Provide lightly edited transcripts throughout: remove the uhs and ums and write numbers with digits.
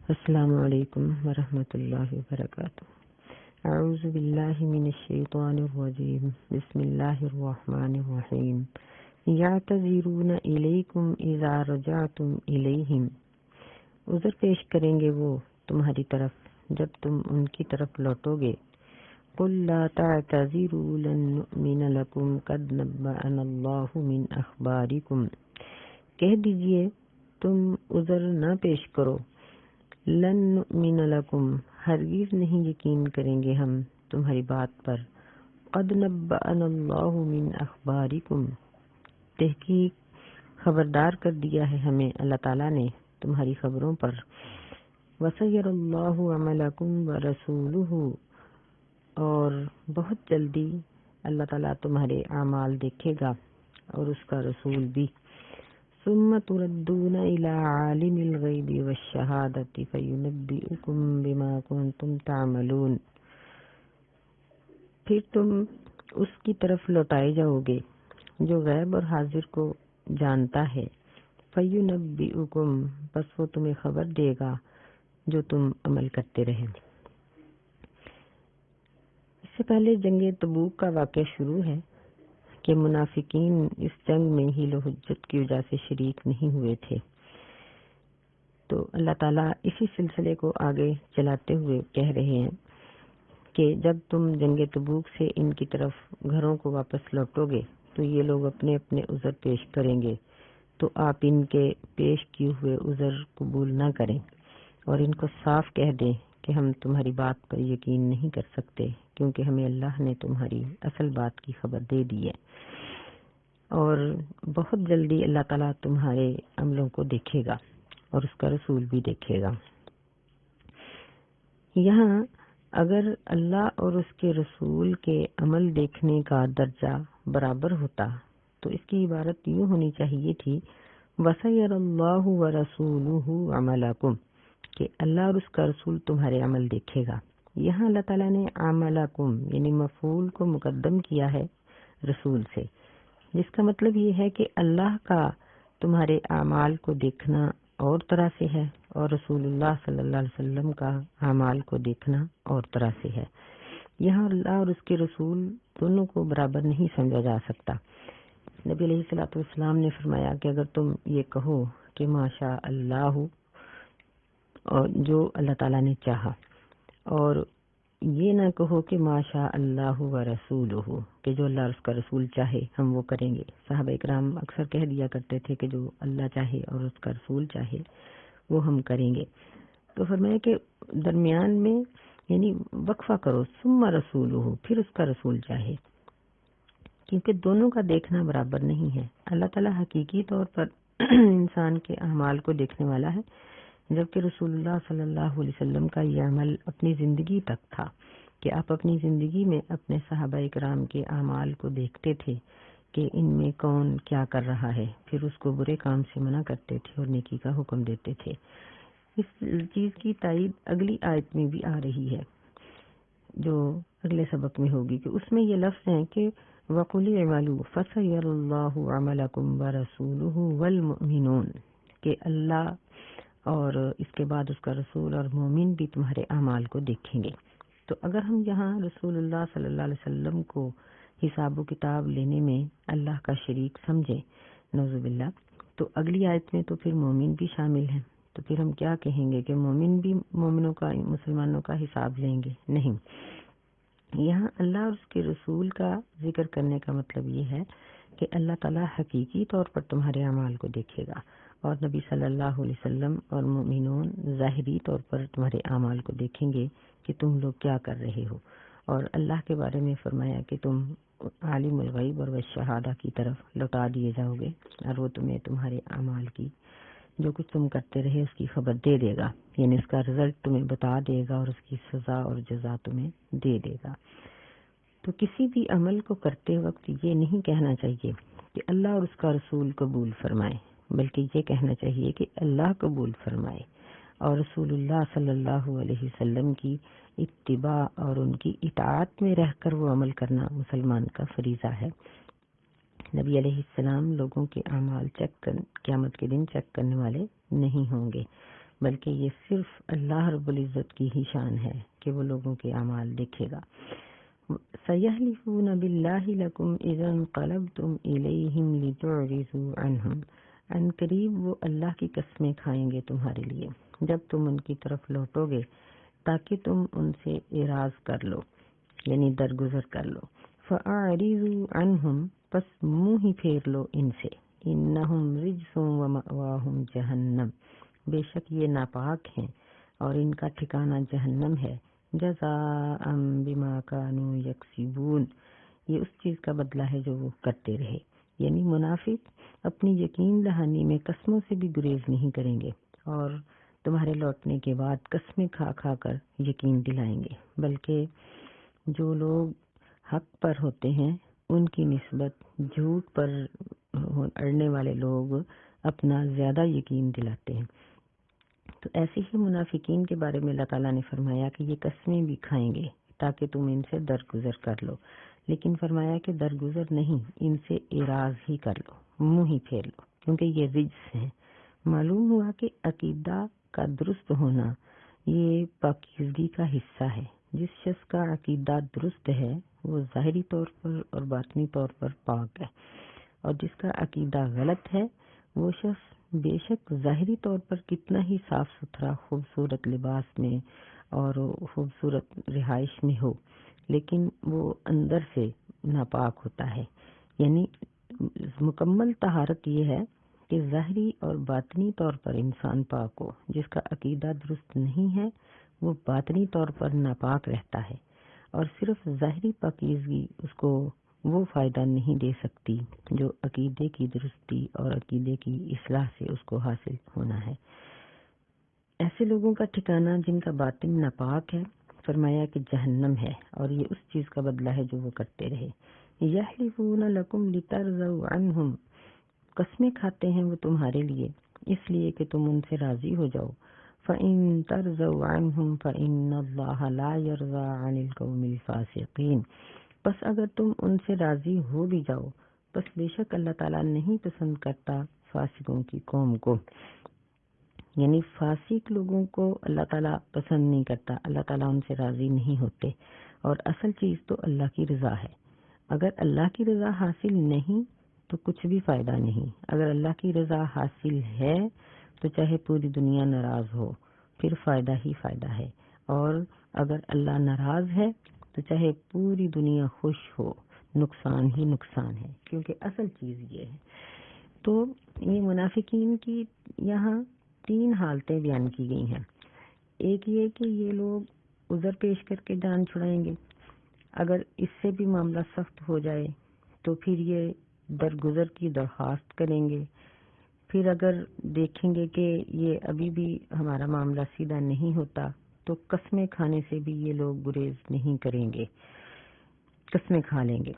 السلام علیکم ورحمۃ اللہ وبرکاتہ۔ اعوذ باللہ من الشیطان الرجیم، بسم اللہ الرحمن الرحیم۔ یعتذرون الیکم اذا رجعتم الیہم، عذر پیش کریں گے وہ تمہاری طرف جب تم ان کی طرف لوٹو گے۔ قل لا تعتذروا لن نؤمن لکم قد نبأنا اللہ من اخبارکم، کہہ دیجئے تم عذر نہ پیش کرو، لن نؤمن لکم، ہرگز نہیں یقین کریں گے ہم تمہاری بات پر، قد نبأنا اللہ من اخبارکم، تحقیق خبردار کر دیا ہے ہمیں اللہ تعالیٰ نے تمہاری خبروں پر، وسیر اللہ عملکم ورسولہ، اور بہت جلدی اللہ تعالیٰ تمہارے اعمال دیکھے گا اور اس کا رسول بھی۔ ثم تردون الى عالم الغیب والشہادۃ فینبئکم بما کنتم تعملون، پھر تم اس کی طرف لوٹائے جاؤ گے جو غیب اور حاضر کو جانتا ہے، فینبئکم، بس وہ تمہیں خبر دے گا جو تم عمل کرتے رہے۔ اس سے پہلے جنگ تبوک کا واقعہ شروع ہے کہ منافقین اس جنگ میں حیل و حجت کی وجہ سے شریک نہیں ہوئے تھے، تو اللہ تعالیٰ اسی سلسلے کو آگے چلاتے ہوئے کہہ رہے ہیں کہ جب تم جنگ تبوک سے ان کی طرف گھروں کو واپس لوٹو گے تو یہ لوگ اپنے اپنے عذر پیش کریں گے، تو آپ ان کے پیش کیے ہوئے عذر قبول نہ کریں اور ان کو صاف کہہ دیں کہ ہم تمہاری بات پر یقین نہیں کر سکتے کیونکہ ہمیں اللہ نے تمہاری اصل بات کی خبر دے دی ہے، اور بہت جلدی اللہ تعالیٰ تمہارے عملوں کو دیکھے گا اور اس کا رسول بھی دیکھے گا۔ یہاں اگر اللہ اور اس کے رسول کے عمل دیکھنے کا درجہ برابر ہوتا تو اس کی عبارت یوں ہونی چاہیے تھی، وَسَيَرَ اللَّهُ وَرَسُولُهُ عَمَلَكُمْ، کہ اللہ اور اس کا رسول تمہارے عمل دیکھے گا۔ یہاں اللہ تعالیٰ نے عَمَلَكُمْ یعنی مفعول کو مقدم کیا ہے رسول سے، جس کا مطلب یہ ہے کہ اللہ کا تمہارے اعمال کو دیکھنا اور طرح سے ہے اور رسول اللہ صلی اللہ علیہ وسلم کا اعمال کو دیکھنا اور طرح سے ہے۔ یہاں اللہ اور اس کے رسول دونوں کو برابر نہیں سمجھا جا سکتا۔ نبی علیہ الصلوۃ والسلام نے فرمایا کہ اگر تم یہ کہو کہ ماشاء اللہ، اور جو اللہ تعالیٰ نے چاہا، اور یہ نہ کہو کہ ماشاء اللہ و رسولہ، کہ جو اللہ اور اس کا رسول چاہے ہم وہ کریں گے۔ صحابہ اکرام اکثر کہہ دیا کرتے تھے کہ جو اللہ چاہے اور اس کا رسول چاہے وہ ہم کریں گے، تو فرمایا کہ درمیان میں یعنی وقفہ کرو، ثم رسولہ، پھر اس کا رسول چاہے، کیونکہ دونوں کا دیکھنا برابر نہیں ہے۔ اللہ تعالیٰ حقیقی طور پر انسان کے اعمال کو دیکھنے والا ہے، جبکہ رسول اللہ صلی اللہ علیہ وسلم کا یہ عمل اپنی زندگی تک تھا کہ آپ اپنی زندگی میں اپنے صحابہ اکرام کے اعمال کو دیکھتے تھے کہ ان میں کون کیا کر رہا ہے، پھر اس کو برے کام سے منع کرتے تھے اور نیکی کا حکم دیتے تھے۔ اس چیز کی تائید اگلی آیت میں بھی آ رہی ہے جو اگلے سبق میں ہوگی، کہ اس میں یہ لفظ ہیں کہ وَقُلِ اعْمَلُوا فَسَيَرَ اللَّهُ عَمَلَكُمْ وَرَسُولُهُ وَالْمُؤْمِنُونَ، کہ اللہ اور اس کے بعد اس کا رسول اور مومن بھی تمہارے اعمال کو دیکھیں گے۔ تو اگر ہم یہاں رسول اللہ صلی اللہ علیہ وسلم کو حساب و کتاب لینے میں اللہ کا شریک سمجھیں، نعوذ باللہ، تو اگلی آیت میں تو پھر مومن بھی شامل ہیں، تو پھر ہم کیا کہیں گے کہ مومن بھی مومنوں کا، مسلمانوں کا حساب لیں گے؟ نہیں، یہاں اللہ اور اس کے رسول کا ذکر کرنے کا مطلب یہ ہے کہ اللہ تعالیٰ حقیقی طور پر تمہارے اعمال کو دیکھے گا، اور نبی صلی اللہ علیہ وسلم اور مومنون ظاہری طور پر تمہارے اعمال کو دیکھیں گے کہ تم لوگ کیا کر رہے ہو، اور اللہ کے بارے میں فرمایا کہ تم عالم الغیب اور والشہادہ کی طرف لوٹا دیے جاؤ گے، اور وہ تمہیں تمہارے اعمال کی جو کچھ تم کرتے رہے اس کی خبر دے دے گا، یعنی اس کا رزلٹ تمہیں بتا دے گا اور اس کی سزا اور جزا تمہیں دے دے گا۔ تو کسی بھی عمل کو کرتے وقت یہ نہیں کہنا چاہیے کہ اللہ اور اس کا رسول قبول فرمائے، بلکہ یہ کہنا چاہیے کہ اللہ قبول فرمائے، اور رسول اللہ صلی اللہ علیہ وسلم کی اتباع اور ان کی اطاعت میں رہ کر وہ عمل کرنا مسلمان کا فریضہ ہے۔ نبی علیہ السلام لوگوں کے اعمال قیامت کے دن چیک کرنے والے نہیں ہوں گے، بلکہ یہ صرف اللہ رب العزت کی ہی شان ہے کہ وہ لوگوں کے اعمال دیکھے گا۔ سَيَحْلِفُونَ بِاللَّهِ لَكُمْ إِذَا انقَلَبْتُمْ إِلَيْهِمْ لِتُعْرِضُوا عَنْهُمْ، ان قریب وہ اللہ کی قسمیں کھائیں گے تمہارے لیے جب تم ان کی طرف لوٹو گے تاکہ تم ان سے اعراض کر لو، یعنی درگزر کر لو۔ فَأَعْرِضُوا عَنْهُمْ، پس منہ ہی پھیر لو ان سے۔ إِنَّهُمْ رِجْسٌ وَمَأْوَاهُمْ جَهَنَّمُ، بے شک یہ ناپاک ہیں اور ان کا ٹھکانہ جہنم ہے۔ جزاء بما كانوا يكسبون، یہ اس چیز کا بدلہ ہے جو وہ کرتے رہے، یعنی منافق اپنی یقین دہانی میں قسموں سے بھی گریز نہیں کریں گے اور تمہارے لوٹنے کے بعد قسمیں کھا کھا کر یقین دلائیں گے، بلکہ جو لوگ حق پر ہوتے ہیں ان کی نسبت جھوٹ پر اڑنے والے لوگ اپنا زیادہ یقین دلاتے ہیں۔ تو ایسے ہی منافقین کے بارے میں اللہ تعالیٰ نے فرمایا کہ یہ قسمیں بھی کھائیں گے تاکہ تم ان سے درگزر کر لو، لیکن فرمایا کہ درگزر نہیں، ان سے اعراض ہی کر لو، منہ ہی پھیر لو، کیونکہ یہ رجس ہیں۔ معلوم ہوا کہ عقیدہ کا درست ہونا یہ پاکیزگی کا حصہ ہے۔ جس شخص کا عقیدہ درست ہے وہ ظاہری طور پر اور باطنی طور پر پاک ہے، اور جس کا عقیدہ غلط ہے وہ شخص بے شک ظاہری طور پر کتنا ہی صاف ستھرا خوبصورت لباس میں اور خوبصورت رہائش میں ہو، لیکن وہ اندر سے ناپاک ہوتا ہے۔ یعنی مکمل طہارت یہ ہے کہ ظاہری اور باطنی طور پر انسان پاک ہو۔ جس کا عقیدہ درست نہیں ہے وہ باطنی طور پر ناپاک رہتا ہے، اور صرف ظاہری پاکیزگی اس کو وہ فائدہ نہیں دے سکتی جو عقیدے کی درستی اور عقیدے کی اصلاح سے اس کو حاصل ہونا ہے۔ ایسے لوگوں کا ٹھکانہ جن کا باطن ناپاک ہے، فرمایا کہ جہنم ہے، اور یہ اس چیز کا بدلہ ہے جو وہ کرتے رہے۔ یحلفون لکم لترضوا عنہم، قسمیں کھاتے ہیں وہ تمہارے لیے اس لیے کہ تم ان سے راضی ہو جاؤ۔ فَإِن تَرْضَوْا عَنْهُمْ فَإِنَّ اللَّهَ لَا يَرْضَىٰ عَنِ الْقَوْمِ الْفَاسِقِينَ، بس اگر تم ان سے راضی ہو بھی جاؤ بس بے شک اللہ تعالیٰ نہیں پسند کرتا فاسقوں کی قوم کو، یعنی فاسق لوگوں کو اللہ تعالیٰ پسند نہیں کرتا، اللہ تعالیٰ ان سے راضی نہیں ہوتے، اور اصل چیز تو اللہ کی رضا ہے۔ اگر اللہ کی رضا حاصل نہیں تو کچھ بھی فائدہ نہیں، اگر اللہ کی رضا حاصل ہے تو چاہے پوری دنیا ناراض ہو پھر فائدہ ہی فائدہ ہے، اور اگر اللہ ناراض ہے تو چاہے پوری دنیا خوش ہو نقصان ہی نقصان ہے، کیونکہ اصل چیز یہ ہے۔ تو یہ منافقین کی یہاں 3 حالتیں بیان کی گئی ہیں۔ ایک یہ کہ یہ لوگ عذر پیش کر کے جان چھڑائیں گے، اگر اس سے بھی معاملہ سخت ہو جائے تو پھر یہ درگزر کی درخواست کریں گے، پھر اگر دیکھیں گے کہ یہ ابھی بھی ہمارا معاملہ سیدھا نہیں ہوتا تو قسمیں کھانے سے بھی یہ لوگ گریز نہیں کریں گے، قسمیں کھا لیں گے۔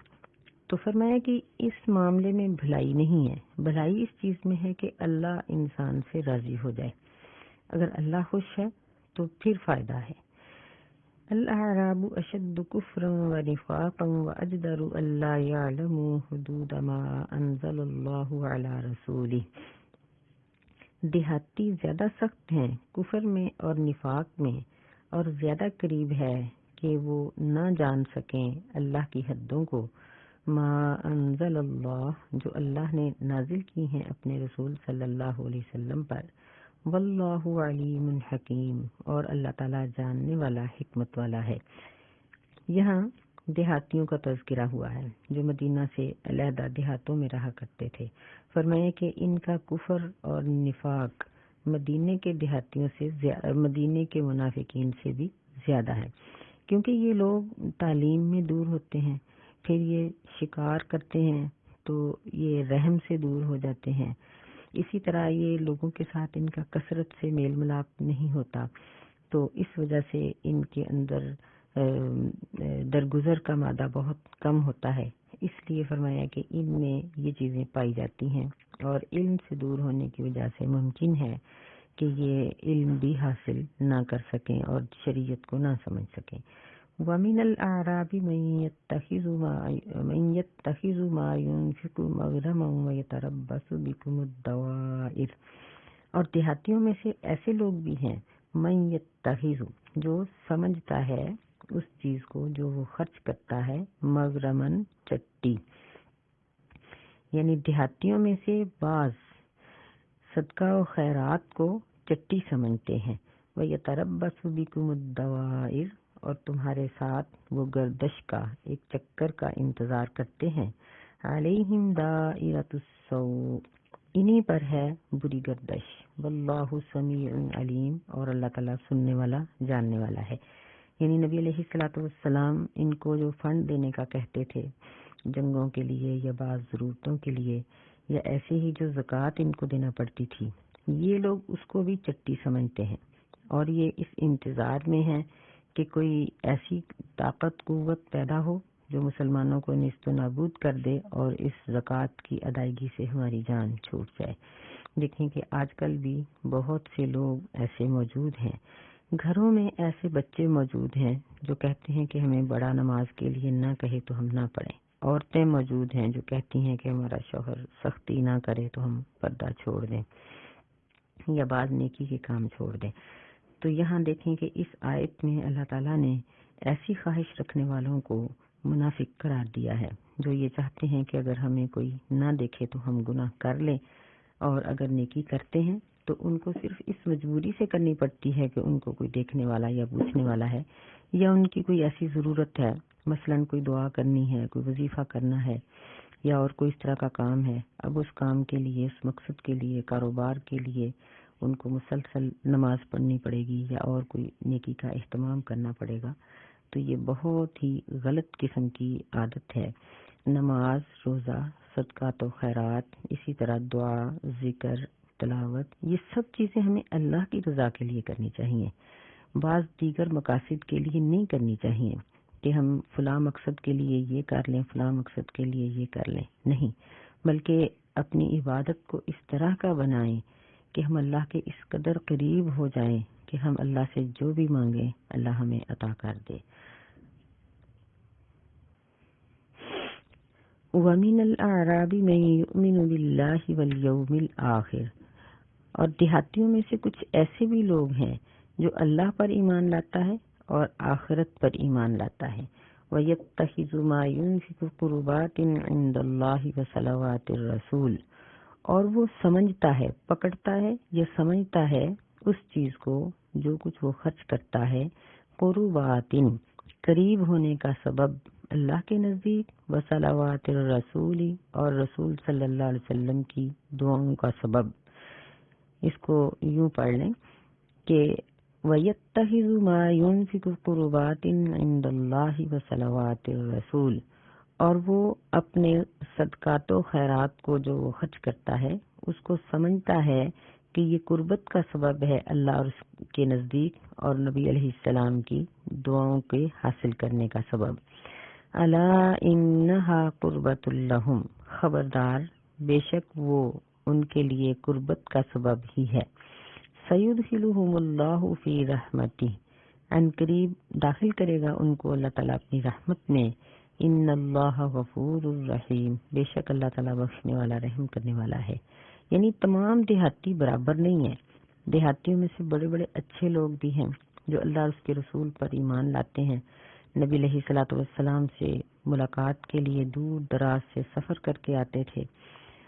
تو فرمایا کہ اس معاملے میں بھلائی نہیں ہے، بھلائی اس چیز میں ہے کہ اللہ انسان سے راضی ہو جائے۔ اگر اللہ خوش ہے تو پھر فائدہ ہے۔ الاعراب اشد کفرا ونفاقا واجدر الا يعلموا حدود ما انزل اللہ علی رسولہ، دیہاتی زیادہ سخت ہیں کفر میں اور نفاق میں، اور زیادہ قریب ہے کہ وہ نہ جان سکیں اللہ کی حدوں کو، ما انزل اللہ، جو اللہ نے نازل کی ہیں اپنے رسول صلی اللہ علیہ وسلم پر، واللہ علیم حکیم، اور اللہ تعالیٰ جاننے والا حکمت والا ہے۔ یہاں دیہاتیوں کا تذکرہ ہوا ہے جو مدینہ سے علیحدہ دیہاتوں میں رہا کرتے تھے۔ فرمایا کہ ان کا کفر اور نفاق مدینے کے دیہاتیوں سے مدینے کے منافقین سے بھی زیادہ ہے، کیونکہ یہ لوگ تعلیم میں دور ہوتے ہیں، پھر یہ شکار کرتے ہیں تو یہ رحم سے دور ہو جاتے ہیں، اسی طرح یہ لوگوں کے ساتھ ان کا کثرت سے میل ملاپ نہیں ہوتا، تو اس وجہ سے ان کے اندر درگزر کا مادہ بہت کم ہوتا ہے، اس لیے فرمایا کہ ان میں یہ چیزیں پائی جاتی ہیں، اور علم سے دور ہونے کی وجہ سے ممکن ہے کہ یہ علم بھی حاصل نہ کر سکیں اور شریعت کو نہ سمجھ سکیں۔ وَمِنَ الْأَعْرَابِ مَن يَتَّخِذُ مَا يُنْفِقُ مَغْرَمًا وَيَتَرَبَّصُ بِكُمُ الدَّوَائِرَ، اور دیہاتیوں میں سے ایسے لوگ بھی ہیں من یتخذ جو سمجھتا ہے اس چیز کو جو وہ خرچ کرتا ہے مغرمن چٹی، یعنی دیہاتیوں میں سے بعض صدقہ و خیرات کو چٹی سمجھتے ہیں، وَيَتَرَبَّصُ بِكُمُ الدَّوَائِرَ اور تمہارے ساتھ وہ گردش کا ایک چکر کا انتظار کرتے ہیں، عَلَيْهِمْ دَائِرَةُ السَّوْءِ انہی پر ہے بری گردش، واللہ سمیع علیم اور اللہ تعالیٰ سننے والا جاننے والا ہے۔ یعنی نبی علیہ الصلوۃ والسلام ان کو جو فنڈ دینے کا کہتے تھے جنگوں کے لیے یا بعض ضرورتوں کے لیے یا ایسے ہی جو زکوٰۃ ان کو دینا پڑتی تھی، یہ لوگ اس کو بھی چٹی سمجھتے ہیں اور یہ اس انتظار میں ہیں کہ کوئی ایسی طاقت قوت پیدا ہو جو مسلمانوں کو نیست و نابود کر دے اور اس زکوٰۃ کی ادائیگی سے ہماری جان چھوٹ جائے۔ دیکھیں کہ آج کل بھی بہت سے لوگ ایسے موجود ہیں، گھروں میں ایسے بچے موجود ہیں جو کہتے ہیں کہ ہمیں بڑا نماز کے لیے نہ کہے تو ہم نہ پڑھیں، عورتیں موجود ہیں جو کہتی ہیں کہ ہمارا شوہر سختی نہ کرے تو ہم پردہ چھوڑ دیں یا بعض نیکی کے کام چھوڑ دیں۔ تو یہاں دیکھیں کہ اس آیت میں اللہ تعالیٰ نے ایسی خواہش رکھنے والوں کو منافق قرار دیا ہے جو یہ چاہتے ہیں کہ اگر ہمیں کوئی نہ دیکھے تو ہم گناہ کر لیں، اور اگر نیکی کرتے ہیں تو ان کو صرف اس مجبوری سے کرنی پڑتی ہے کہ ان کو کوئی دیکھنے والا یا پوچھنے والا ہے یا ان کی کوئی ایسی ضرورت ہے، مثلا کوئی دعا کرنی ہے، کوئی وظیفہ کرنا ہے یا اور کوئی اس طرح کا کام ہے، اب اس کام کے لیے اس مقصد کے لیے کاروبار کے لیے ان کو مسلسل نماز پڑھنی پڑے گی یا اور کوئی نیکی کا اہتمام کرنا پڑے گا، تو یہ بہت ہی غلط قسم کی عادت ہے۔ نماز، روزہ، صدقات و خیرات، اسی طرح دعا، ذکر، تلاوت، یہ سب چیزیں ہمیں اللہ کی رضا کے لیے کرنی چاہیے، بعض دیگر مقاصد کے لیے نہیں کرنی چاہیے کہ ہم فلاں مقصد کے لیے یہ کر لیں، فلاں مقصد کے لیے یہ کر لیں، نہیں، بلکہ اپنی عبادت کو اس طرح کا بنائیں کہ ہم اللہ کے اس قدر قریب ہو جائیں کہ ہم اللہ سے جو بھی مانگیں اللہ ہمیں عطا کر دے۔ وَمِنَ الْأَعْرَابِ مَن يُؤْمِنُ بِاللَّهِ وَالْيَوْمِ الْآخِرِ اور دیہاتیوں میں سے کچھ ایسے بھی لوگ ہیں جو اللہ پر ایمان لاتا ہے اور آخرت پر ایمان لاتا ہے، وَيَتَّخِذُ مَا يُنْفِقُ قُرُبَاتٍ عِندَ اللَّهِ وَصَلَوَاتِ الرَّسُولِ اور وہ سمجھتا ہے، پکڑتا ہے یا سمجھتا ہے اس چیز کو جو کچھ وہ خرچ کرتا ہے قربات قریب ہونے کا سبب اللہ کے نزدیک، وصلوات الرسول اور رسول صلی اللہ علیہ وسلم کی دعاؤں کا سبب۔ اس کو یوں پڑھ لیں کہ وَيَتَّخِذُ مَا يُنْفِقُ قُرُبَاتٍ عِندَ اللَّهِ وَصَلَوَاتِ الرَّسُولِ اور وہ اپنے صدقات و خیرات کو جو وہ خرچ کرتا ہے اس کو سمجھتا ہے کہ یہ قربت کا سبب ہے اللہ اور اس کے نزدیک اور نبی علیہ السلام کی دعاؤں کے حاصل کرنے کا سبب۔ الا انہا قربت لہم خبردار بے شک وہ ان کے لیے قربت کا سبب ہی ہے۔ سیدخلہم اللہ فی رحمتہ ان قریب داخل کرے گا ان کو اللہ تعالیٰ اپنی رحمت میں۔ ان اللہ غفور الرحیم بے شک اللہ تعالیٰ بخشنے والا رحم کرنے والا ہے۔ یعنی تمام دیہاتی برابر نہیں ہیں، دیہاتیوں میں سے بڑے بڑے اچھے لوگ بھی ہیں جو اللہ اور اس کے رسول پر ایمان لاتے ہیں، نبی علیہ الصلوۃ والسلام سے ملاقات کے لیے دور دراز سے سفر کر کے آتے تھے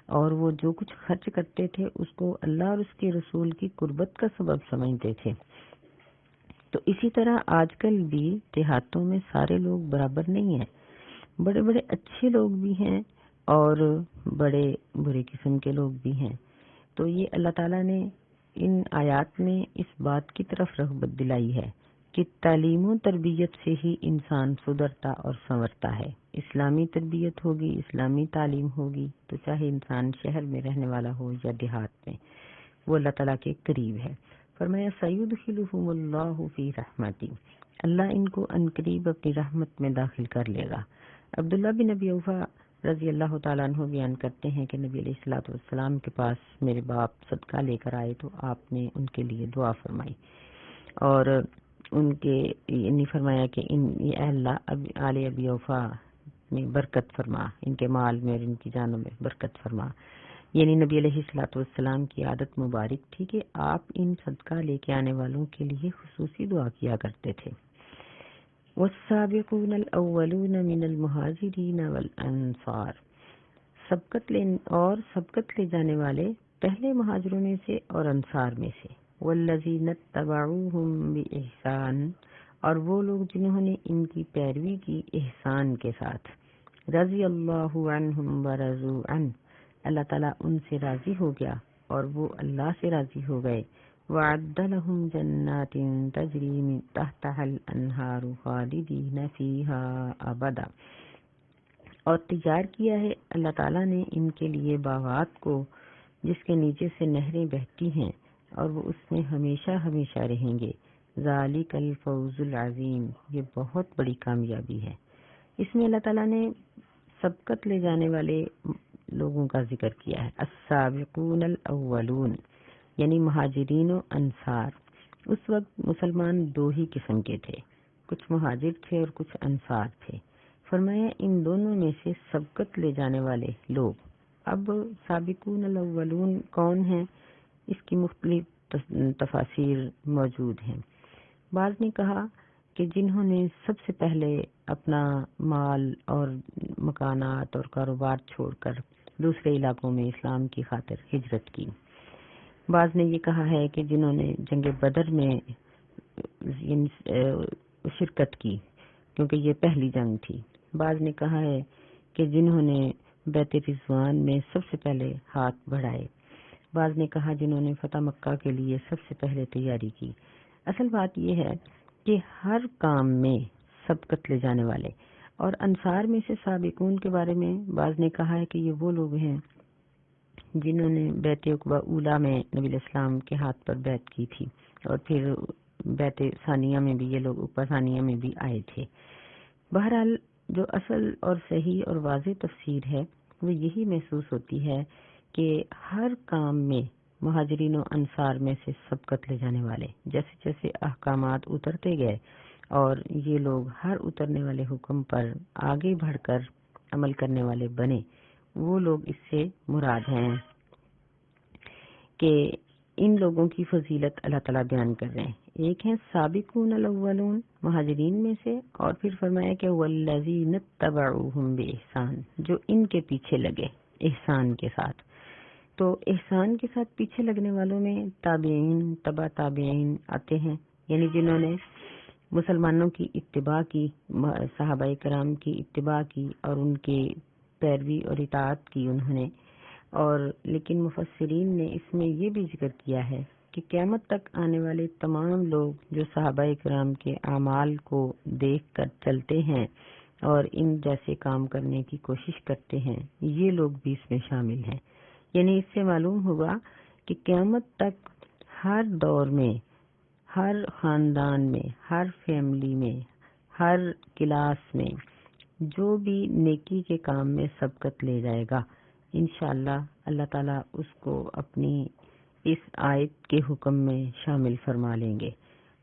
اور وہ جو کچھ خرچ کرتے تھے اس کو اللہ اور اس کے رسول کی قربت کا سبب سمجھتے تھے۔ تو اسی طرح آج کل بھی دیہاتوں میں سارے لوگ برابر نہیں ہیں، بڑے بڑے اچھے لوگ بھی ہیں اور بڑے برے قسم کے لوگ بھی ہیں۔ تو یہ اللہ تعالیٰ نے ان آیات میں اس بات کی طرف رغبت دلائی ہے کہ تعلیم و تربیت سے ہی انسان سدھرتا اور سنورتا ہے۔ اسلامی تربیت ہوگی، اسلامی تعلیم ہوگی تو چاہے انسان شہر میں رہنے والا ہو یا دیہات میں، وہ اللہ تعالیٰ کے قریب ہے۔ فرمایا سیدخلہم اللہ فی رحمتہ اللہ ان کو ان قریب اپنی رحمت میں داخل کر لے گا۔ عبداللہ بن ابی اوفا رضی اللہ تعالیٰ عنہ بیان کرتے ہیں کہ نبی علیہ الصلوۃ والسلام کے پاس میرے باپ صدقہ لے کر آئے تو آپ نے ان کے لیے دعا فرمائی اور ان کے یعنی فرمایا کہ اے اللہ آل ابی اوفا میں برکت فرما، ان کے مال میں اور ان کی جانوں میں برکت فرما۔ یعنی نبی علیہ الصلوۃ والسلام کی عادت مبارک تھی کہ آپ ان صدقہ لے کے آنے والوں کے لیے خصوصی دعا کیا کرتے تھے۔ والسابقون الاولون من المہاجرین والانصار، سبقت لے جانے والے پہلے مہاجروں میں سے اور انصار میں سے، والذین اتبعوہم بإحسان، اور وہ لوگ جنہوں نے ان کی پیروی کی احسان کے ساتھ، رضی اللہ عنہم ورضوا عنہ، اللہ تعالیٰ ان سے راضی ہو گیا اور وہ اللہ سے راضی ہو گئے، وَأَعَدَّ لَهُمْ جَنَّاتٍ تَجْرِي مِن تَحْتِهَا الْأَنْهَارُ خَالِدِينَ فِيهَا أَبَدًا، اور تیار کیا ہے اللہ تعالیٰ نے ان کے لیے باغات کو جس کے نیچے سے نہریں بہتی ہیں اور وہ اس میں ہمیشہ ہمیشہ رہیں گے، ذَلِكَ الْفَوْزُ الْعَظِيمُ، یہ بہت بڑی کامیابی ہے۔ اس میں اللہ تعالیٰ نے سبقت لے جانے والے لوگوں کا ذکر کیا ہے، السابقون الاولون، یعنی مہاجرین و انصار۔ اس وقت مسلمان دو ہی قسم کے تھے، کچھ مہاجر تھے اور کچھ انصار تھے۔ فرمایا ان دونوں میں سے سبقت لے جانے والے لوگ۔ اب سابقون الاولون کون ہیں، اس کی مختلف تفاسیر موجود ہیں۔ بعض نے کہا کہ جنہوں نے سب سے پہلے اپنا مال اور مکانات اور کاروبار چھوڑ کر دوسرے علاقوں میں اسلام کی خاطر ہجرت کی۔ بعض نے یہ کہا ہے کہ جنہوں نے جنگ بدر میں شرکت کی کیونکہ یہ پہلی جنگ تھی۔ بعض نے کہا ہے کہ جنہوں نے بیت رضوان میں سب سے پہلے ہاتھ بڑھائے۔ بعض نے کہا جنہوں نے فتح مکہ کے لیے سب سے پہلے تیاری کی۔ اصل بات یہ ہے کہ ہر کام میں سبقت لے جانے والے، اور انصار میں سے سابقون کے بارے میں بعض نے کہا ہے کہ یہ وہ لوگ ہیں جنہوں نے بیت عقبہ اولیٰ میں نبی علیہ السلام کے ہاتھ پر بیعت کی تھی، اور پھر بیت ثانیہ میں بھی یہ لوگ عقبہ ثانیہ میں بھی آئے تھے۔ بہرحال جو اصل اور صحیح اور واضح تفسیر ہے وہ یہی محسوس ہوتی ہے کہ ہر کام میں مہاجرین و انصار میں سے سبقت لے جانے والے، جیسے جیسے احکامات اترتے گئے اور یہ لوگ ہر اترنے والے حکم پر آگے بڑھ کر عمل کرنے والے بنے، وہ لوگ اس سے مراد ہیں کہ ان لوگوں کی فضیلت اللہ تعالیٰ بیان کر رہے ہیں۔ ایک ہیں سابقون الاولون مہاجرین میں سے، اور پھر فرمایا کہ والذین اتبعوہم بإحسان، جو ان کے پیچھے لگے احسان کے ساتھ۔ تو احسان کے ساتھ پیچھے لگنے والوں میں تابعین، تبع تابعین آتے ہیں، یعنی جنہوں نے مسلمانوں کی اتباع کی، صحابہ کرام کی اتباع کی اور ان کی پیروی اور اطاعت کی انہوں نے۔ اور لیکن مفسرین نے اس میں یہ بھی ذکر کیا ہے کہ قیامت تک آنے والے تمام لوگ جو صحابہ کرام کے اعمال کو دیکھ کر چلتے ہیں اور ان جیسے کام کرنے کی کوشش کرتے ہیں، یہ لوگ بھی اس میں شامل ہیں۔ یعنی اس سے معلوم ہوگا کہ قیامت تک ہر دور میں، ہر خاندان میں، ہر فیملی میں، ہر کلاس میں جو بھی نیکی کے کام میں سبقت لے جائے گا، انشاءاللہ اللہ تعالیٰ اس کو اپنی اس آیت کے حکم میں شامل فرما لیں گے۔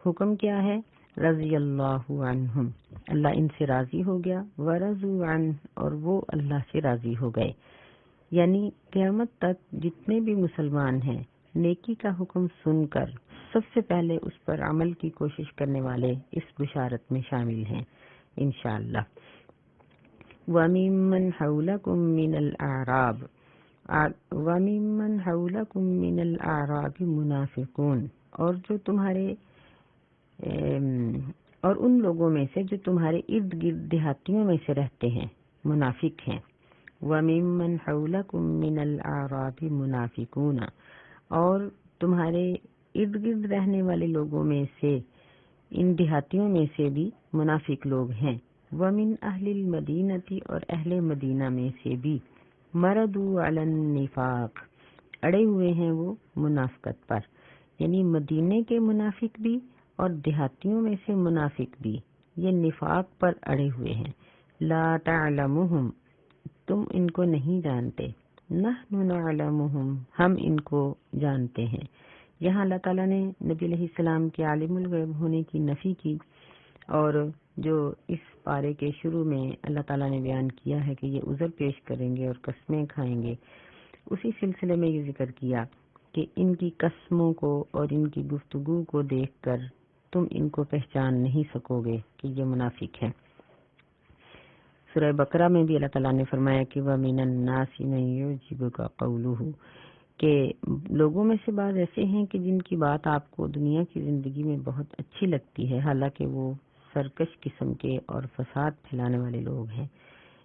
حکم کیا ہے؟ رضی اللہ عنہم، اللہ ان سے راضی ہو گیا، ورضوا عنہ، اور وہ اللہ سے راضی ہو گئے۔ یعنی قیامت تک جتنے بھی مسلمان ہیں نیکی کا حکم سن کر سب سے پہلے اس پر عمل کی کوشش کرنے والے اس بشارت میں شامل ہیں انشاءاللہ۔ وَمِمَّنْ حَوْلَكُمْ مِنَ الْأَعْرَابِ مُنَافِقُونَ، اور جو تمہارے اور ان لوگوں میں سے جو تمہارے ارد گرد دیہاتیوں میں سے رہتے ہیں منافق ہیں۔ وَمِمَّنْ حَوْلَكُمْ مِنَ الْأَعْرَابِ مُنَافِقُونَ، اور تمہارے ارد گرد رہنے والے لوگوں میں سے، ان دیہاتیوں میں سے بھی منافق لوگ ہیں۔ وَمِنْ أَهْلِ الْمَدِينَةِ، اور اہل مدینہ میں سے بھی، مَرَدُوا عَلَى النِّفَاقِ، اڑے ہوئے ہیں وہ منافقت پر، یعنی مدینے کے منافق بھی اور دیہاتیوں میں سے منافق بھی یہ نفاق پر اڑے ہوئے ہیں۔ لا تعلمهم، تم ان کو نہیں جانتے، نحن نعلمهم، ہم ان کو جانتے ہیں۔ یہاں اللہ تعالیٰ نے نبی علیہ السلام کے عالم الغیب ہونے کی نفی کی، اور جو اس پارے کے شروع میں اللہ تعالیٰ نے بیان کیا ہے کہ یہ عذر پیش کریں گے اور قسمیں کھائیں گے، اسی سلسلے میں یہ ذکر کیا کہ ان کی قسموں کو اور ان کی گفتگو کو دیکھ کر تم ان کو پہچان نہیں سکو گے کہ یہ منافق ہیں۔ سورہ بقرہ میں بھی اللہ تعالیٰ نے فرمایا کہ وَمِنَ النَّاسِ مَن يُعْجِبُكَ قَوْلُهُ کہ لوگوں میں سے بعض ایسے ہیں کہ جن کی بات آپ کو دنیا کی زندگی میں بہت اچھی لگتی ہے، حالانکہ وہ سرکش قسم کے اور فساد پھیلانے والے لوگ ہیں۔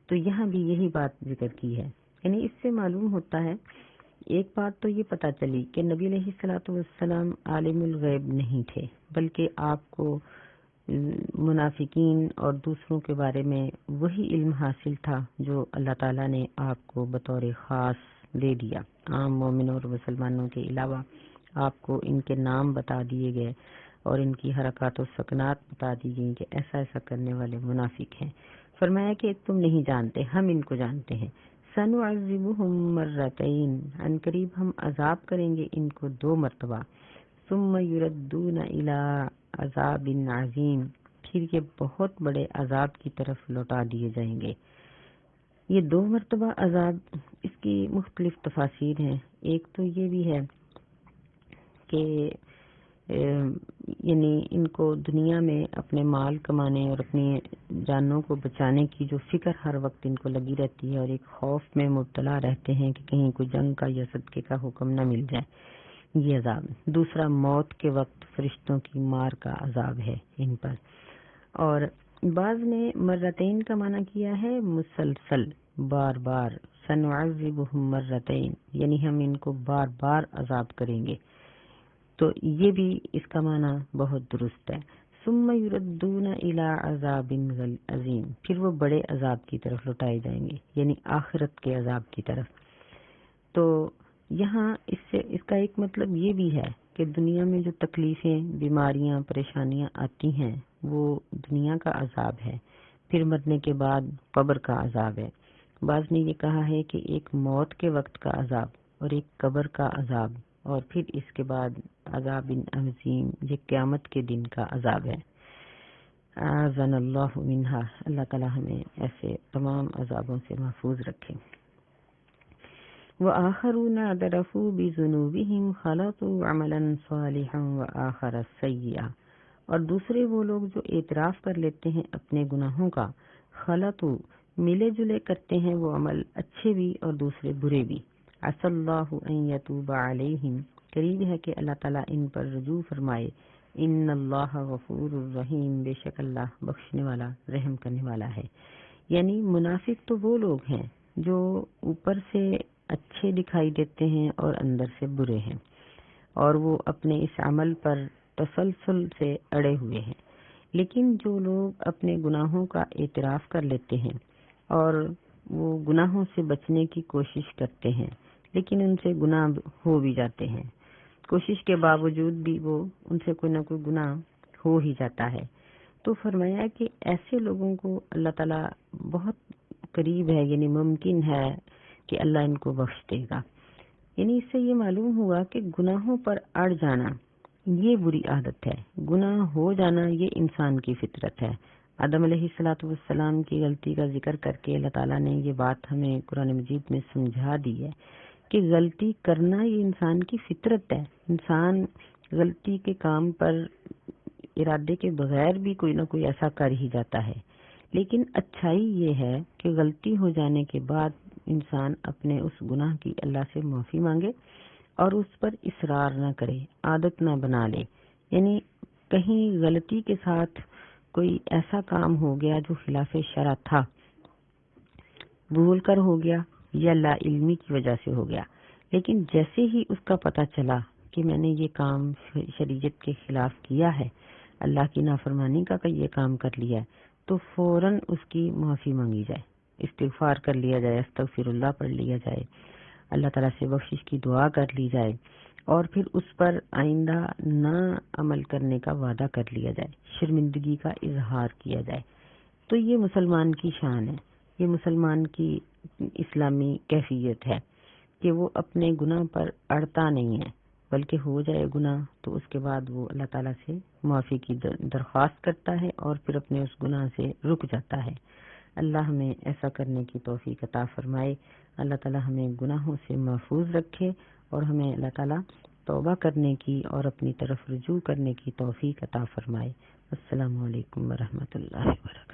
تو یہاں بھی یہی بات ذکر کی ہے، یعنی اس سے معلوم ہوتا ہے، ایک بات تو یہ پتہ چلی کہ نبی علیہ الصلوۃ والسلام عالم الغیب نہیں تھے، بلکہ آپ کو منافقین اور دوسروں کے بارے میں وہی علم حاصل تھا جو اللہ تعالیٰ نے آپ کو بطور خاص دے دیا۔ عام مومنوں اور مسلمانوں کے علاوہ آپ کو ان کے نام بتا دیے گئے اور ان کی حرکات و سکنات بتا دی گئی کہ ایسا ایسا کرنے والے منافق ہیں۔ فرمایا کہ تم نہیں جانتے، ہم ان کو جانتے ہیں۔ سنعذبہم مرتین، ان قریب ہم عذاب کریں گے ان کو 2 مرتبہ، ثم یردون الی عذاب عظیم، پھر یہ بہت بڑے عذاب کی طرف لوٹا دیے جائیں گے۔ یہ 2 مرتبہ عذاب، اس کی مختلف تفاسیر ہیں۔ ایک تو یہ بھی ہے کہ یعنی ان کو دنیا میں اپنے مال کمانے اور اپنی جانوں کو بچانے کی جو فکر ہر وقت ان کو لگی رہتی ہے اور ایک خوف میں مبتلا رہتے ہیں کہ کہیں کوئی جنگ کا یا صدقے کا حکم نہ مل جائے، یہ عذاب۔ دوسرا موت کے وقت فرشتوں کی مار کا عذاب ہے ان پر۔ اور بعض نے مرتين کا معنی کیا ہے مسلسل، بار بار، سنعذبهم مرتين، یعنی ہم ان کو بار بار عذاب کریں گے، تو یہ بھی اس کا معنی بہت درست ہے۔ ثم یردون الی عذاب عظیم، پھر وہ بڑے عذاب کی طرف لوٹائے جائیں گے، یعنی آخرت کے عذاب کی طرف۔ تو یہاں اس کا ایک مطلب یہ بھی ہے کہ دنیا میں جو تکلیفیں، بیماریاں، پریشانیاں آتی ہیں وہ دنیا کا عذاب ہے، پھر مرنے کے بعد قبر کا عذاب ہے۔ بعض نے یہ کہا ہے کہ ایک موت کے وقت کا عذاب اور ایک قبر کا عذاب اور پھر اس کے بعد عذاب عظیم، یہ قیامت کے دن کا عذاب ہے۔ اعاذنا اللہ منہا، اللہ تعالی ہمیں ایسے تمام عذابوں سے محفوظ رکھے۔ وآخرون اعترفوا بذنوبهم خلطوا عملا صالحا وآخر سیئا، اور دوسرے وہ لوگ جو اعتراف کر لیتے ہیں اپنے گناہوں کا، خلطوا، ملے جلے کرتے ہیں وہ عمل اچھے بھی اور دوسرے برے بھی۔ عسى اللہ ان یتوب علیہم، قریب ہے کہ اللہ تعالیٰ ان پر رجوع فرمائے۔ ان اللہ غفور الرحیم، بے شک اللہ بخشنے والا، رحم کرنے والا ہے۔ یعنی منافق تو وہ لوگ ہیں جو اوپر سے اچھے دکھائی دیتے ہیں اور اندر سے برے ہیں، اور وہ اپنے اس عمل پر تسلسل سے اڑے ہوئے ہیں۔ لیکن جو لوگ اپنے گناہوں کا اعتراف کر لیتے ہیں اور وہ گناہوں سے بچنے کی کوشش کرتے ہیں، لیکن ان سے گناہ ہو بھی جاتے ہیں، کوشش کے باوجود بھی وہ ان سے کوئی نہ کوئی گناہ ہو ہی جاتا ہے، تو فرمایا کہ ایسے لوگوں کو اللہ تعالیٰ بہت قریب ہے، یعنی ممکن ہے کہ اللہ ان کو بخش دے گا۔ یعنی اس سے یہ معلوم ہوا کہ گناہوں پر اڑ جانا یہ بری عادت ہے، گناہ ہو جانا یہ انسان کی فطرت ہے۔ آدم علیہ السلام کی غلطی کا ذکر کر کے اللہ تعالیٰ نے یہ بات ہمیں قرآن مجید میں سمجھا دی ہے کہ غلطی کرنا یہ انسان کی فطرت ہے۔ انسان غلطی کے کام پر ارادے کے بغیر بھی کوئی نہ کوئی ایسا کر ہی جاتا ہے، لیکن اچھائی یہ ہے کہ غلطی ہو جانے کے بعد انسان اپنے اس گناہ کی اللہ سے معافی مانگے اور اس پر اصرار نہ کرے، عادت نہ بنا لے۔ یعنی کہیں غلطی کے ساتھ کوئی ایسا کام ہو گیا جو خلاف شرع تھا، بھول کر ہو گیا یا لا علمی کی وجہ سے ہو گیا، لیکن جیسے ہی اس کا پتہ چلا کہ میں نے یہ کام شریعت کے خلاف کیا ہے، اللہ کی نافرمانی کا یہ کام کر لیا ہے، تو فوراً اس کی معافی مانگی جائے، استغفار کر لیا جائے، استغفر اللہ پڑھ لیا جائے، اللہ تعالیٰ سے بخشش کی دعا کر لی جائے، اور پھر اس پر آئندہ نہ عمل کرنے کا وعدہ کر لیا جائے، شرمندگی کا اظہار کیا جائے۔ تو یہ مسلمان کی شان ہے، یہ مسلمان کی اسلامی کیفیت ہے کہ وہ اپنے گناہ پر اڑتا نہیں ہے، بلکہ ہو جائے گناہ تو اس کے بعد وہ اللہ تعالیٰ سے معافی کی درخواست کرتا ہے اور پھر اپنے اس گناہ سے رک جاتا ہے۔ اللہ ہمیں ایسا کرنے کی توفیق عطا فرمائے۔ اللہ تعالی ہمیں گناہوں سے محفوظ رکھے اور ہمیں اللہ تعالی توبہ کرنے کی اور اپنی طرف رجوع کرنے کی توفیق عطا فرمائے۔ السلام علیکم ورحمۃ اللہ وبرکاتہ۔